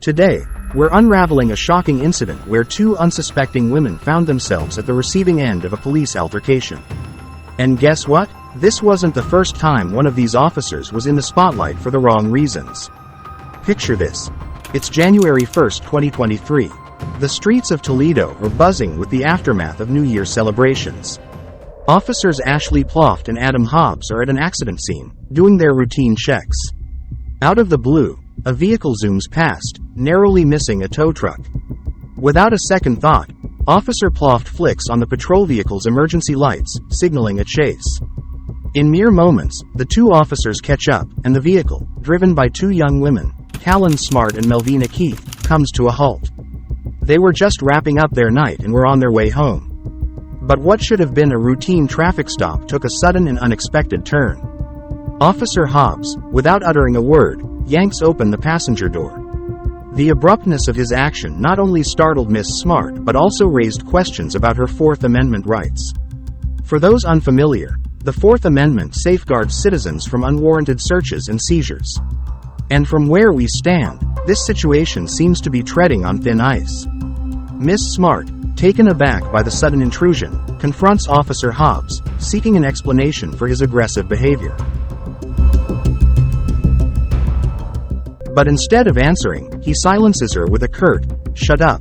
Today, we're unraveling a shocking incident where two unsuspecting women found themselves at the receiving end of a police altercation. And guess what? This wasn't the first time one of these officers was in the spotlight for the wrong reasons. Picture this. It's January 1st, 2023. The streets of Toledo are buzzing with the aftermath of New Year celebrations. Officers Ashley Ploft and Adam Hobbs are at an accident scene, doing their routine checks. Out of the blue, a vehicle zooms past, narrowly missing a tow truck. Without a second thought, Officer Ploft flicks on the patrol vehicle's emergency lights, signaling a chase. In mere moments, the two officers catch up, and the vehicle, driven by two young women, Callan Smart and Melvina Keith, comes to a halt. They were just wrapping up their night and were on their way home. But what should have been a routine traffic stop took a sudden and unexpected turn. Officer Hobbs, without uttering a word, yanks open the passenger door. The abruptness of his action not only startled Miss Smart but also raised questions about her Fourth Amendment rights. For those unfamiliar, the Fourth Amendment safeguards citizens from unwarranted searches and seizures. And from where we stand, this situation seems to be treading on thin ice. Miss Smart, taken aback by the sudden intrusion, confronts Officer Hobbs, seeking an explanation for his aggressive behavior. But instead of answering, he silences her with a curt, "Shut up."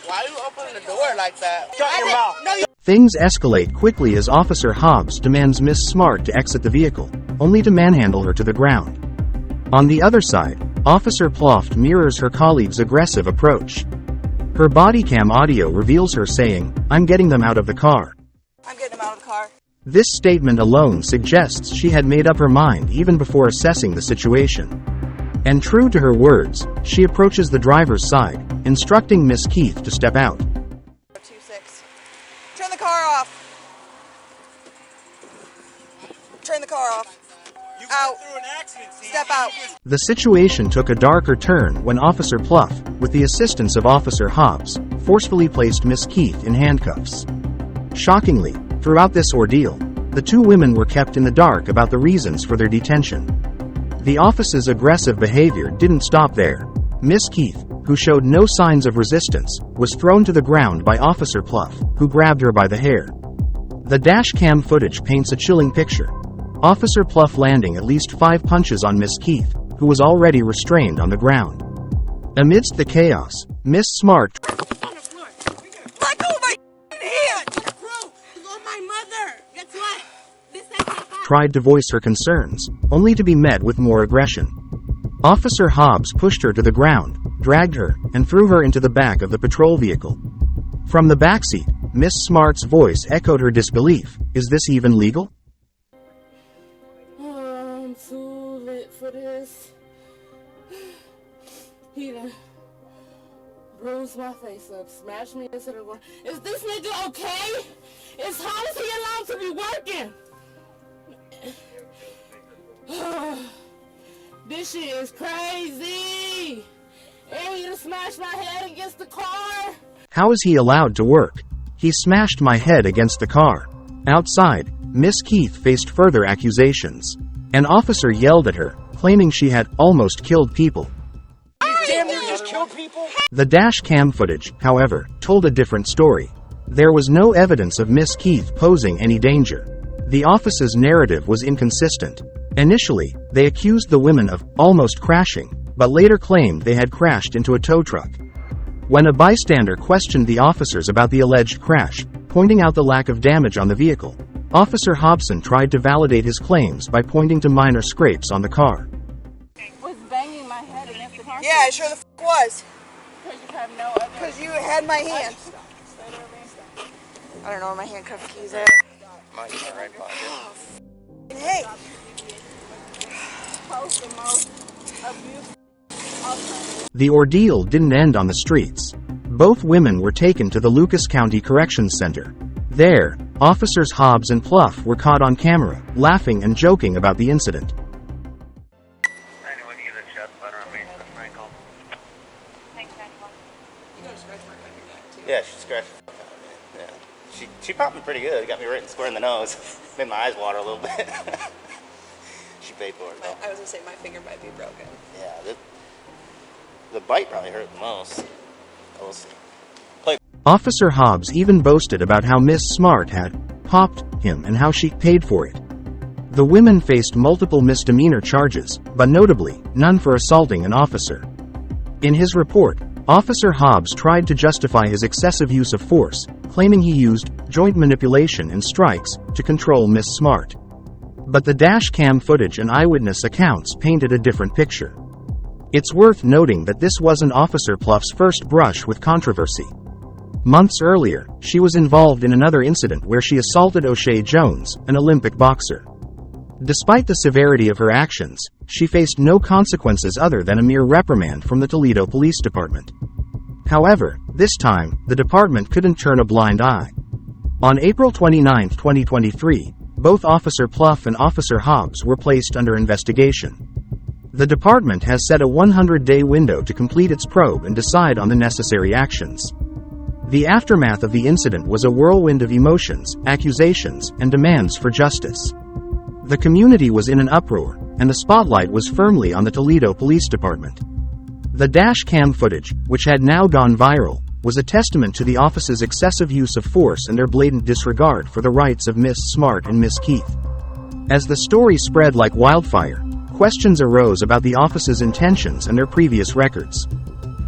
Why are you opening the door like that? Shut your mouth. No, Things escalate quickly as Officer Hobbs demands Miss Smart to exit the vehicle, only to manhandle her to the ground. On the other side, Officer Ploft mirrors her colleague's aggressive approach. Her body cam audio reveals her saying, "I'm getting them out of the car." I'm getting them out of the car. This statement alone suggests she had made up her mind even before assessing the situation. And true to her words, she approaches the driver's side, instructing Miss Keith to step out. 26. Turn the car off. Turn the car off. Out. Step out. The situation took a darker turn when Officer Pluff, with the assistance of Officer Hobbs, forcefully placed Miss Keith in handcuffs. Shockingly, throughout this ordeal, the two women were kept in the dark about the reasons for their detention. The officer's aggressive behavior didn't stop there. Miss Keith, who showed no signs of resistance, was thrown to the ground by Officer Pluff, who grabbed her by the hair. The dash cam footage paints a chilling picture. Officer Pluff landing at least 5 punches on Miss Keith, who was already restrained on the ground. Amidst the chaos, Miss Smart Let go of my hand! Bro, it's on my mother! Guess what? This ain't my fault. tried to voice her concerns, only to be met with more aggression. Officer Hobbs pushed her to the ground, dragged her, and threw her into the back of the patrol vehicle. From the backseat, Miss Smart's voice echoed her disbelief. "Is this even legal?" I'm too lit for this. He done bruised my face up, smashed me into the ground. Is this nigga okay? How is he allowed to be working? This shit is crazy. And he just smashed my head against the car. How is he allowed to work? He smashed my head against the car. Outside, Miss Keith faced further accusations. An officer yelled at her, claiming she had almost killed people. Damn, you just killed people? The dash cam footage, however, told a different story. There was no evidence of Miss Keith posing any danger. The officer's narrative was inconsistent. Initially, they accused the women of almost crashing, but later claimed they had crashed into a tow truck. When a bystander questioned the officers about the alleged crash, pointing out the lack of damage on the vehicle, Officer Hobson tried to validate his claims by pointing to minor scrapes on the car. Was banging my head against the car. Yeah, it sure the was. Because you have no other. Because you had my hand. I don't know where my handcuff keys are. Mine's in my right pocket. Hey, Post the most abuse. The ordeal didn't end on the streets. Both women were taken to the Lucas County Corrections Center. There, Officers Hobbs and Pluff were caught on camera, laughing and joking about the incident. Yeah, she scratched the fuck out of me. Yeah. She popped me pretty good. Got me right square in the nose. Made my eyes water a little bit. She paid for it though. I was gonna say my finger might be broken. Yeah, The bite probably hurt the most. We'll see. Officer Hobbs even boasted about how Miss Smart had popped him and how she paid for it. The women faced multiple misdemeanor charges, but notably, none for assaulting an officer. In his report, Officer Hobbs tried to justify his excessive use of force, claiming he used joint manipulation and strikes to control Miss Smart. But the dash cam footage and eyewitness accounts painted a different picture. It's worth noting that this wasn't Officer Pluff's first brush with controversy. Months earlier, she was involved in another incident where she assaulted O'Shea Jones, an Olympic boxer. Despite the severity of her actions, she faced no consequences other than a mere reprimand from the Toledo Police Department. However, this time, the department couldn't turn a blind eye. On April 29, 2023, both Officer Pluff and Officer Hobbs were placed under investigation. The department has set a 100-day window to complete its probe and decide on the necessary actions. The aftermath of the incident was a whirlwind of emotions, accusations, and demands for justice. The community was in an uproar, and the spotlight was firmly on the Toledo Police Department. The dash cam footage, which had now gone viral, was a testament to the office's excessive use of force and their blatant disregard for the rights of Miss Smart and Miss Keith. As the story spread like wildfire, questions arose about the office's intentions and their previous records.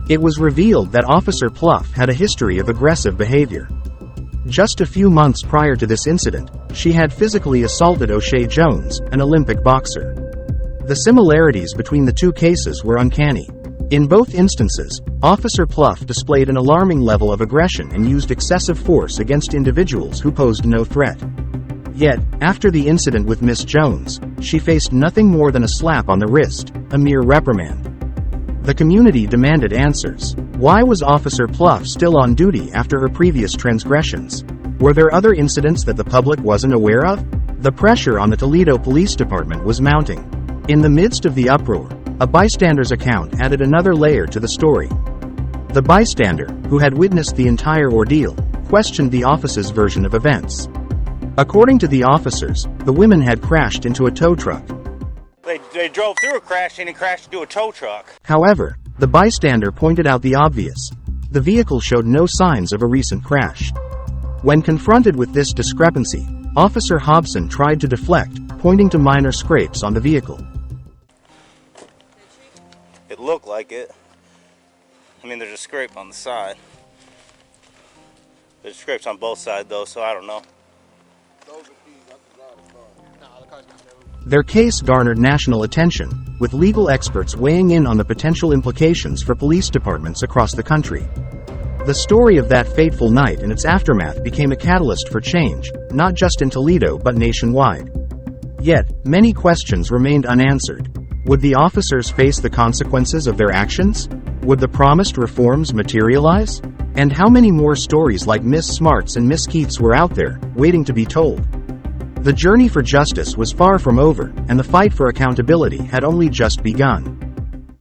It was revealed that Officer Pluff had a history of aggressive behavior. Just a few months prior to this incident, she had physically assaulted O'Shea Jones, an Olympic boxer. The similarities between the two cases were uncanny. In both instances, Officer Pluff displayed an alarming level of aggression and used excessive force against individuals who posed no threat. Yet, after the incident with Miss Jones, she faced nothing more than a slap on the wrist, a mere reprimand. The community demanded answers. Why was Officer Pluff still on duty after her previous transgressions? Were there other incidents that the public wasn't aware of? The pressure on the Toledo Police Department was mounting. In the midst of the uproar, a bystander's account added another layer to the story. The bystander, who had witnessed the entire ordeal, questioned the office's version of events. According to the officers, the women had crashed into a tow truck. They drove through a crash and crashed into a tow truck. However, the bystander pointed out the obvious. The vehicle showed no signs of a recent crash. When confronted with this discrepancy, Officer Hobson tried to deflect, pointing to minor scrapes on the vehicle. It looked like it. I mean, there's a scrape on the side. There's scrapes on both sides, though, so I don't know. Their case garnered national attention, with legal experts weighing in on the potential implications for police departments across the country. The story of that fateful night and its aftermath became a catalyst for change, not just in Toledo but nationwide. Yet, many questions remained unanswered. Would the officers face the consequences of their actions? Would the promised reforms materialize? And how many more stories like Miss Smart's and Miss Keith's were out there, waiting to be told? The journey for justice was far from over, and the fight for accountability had only just begun.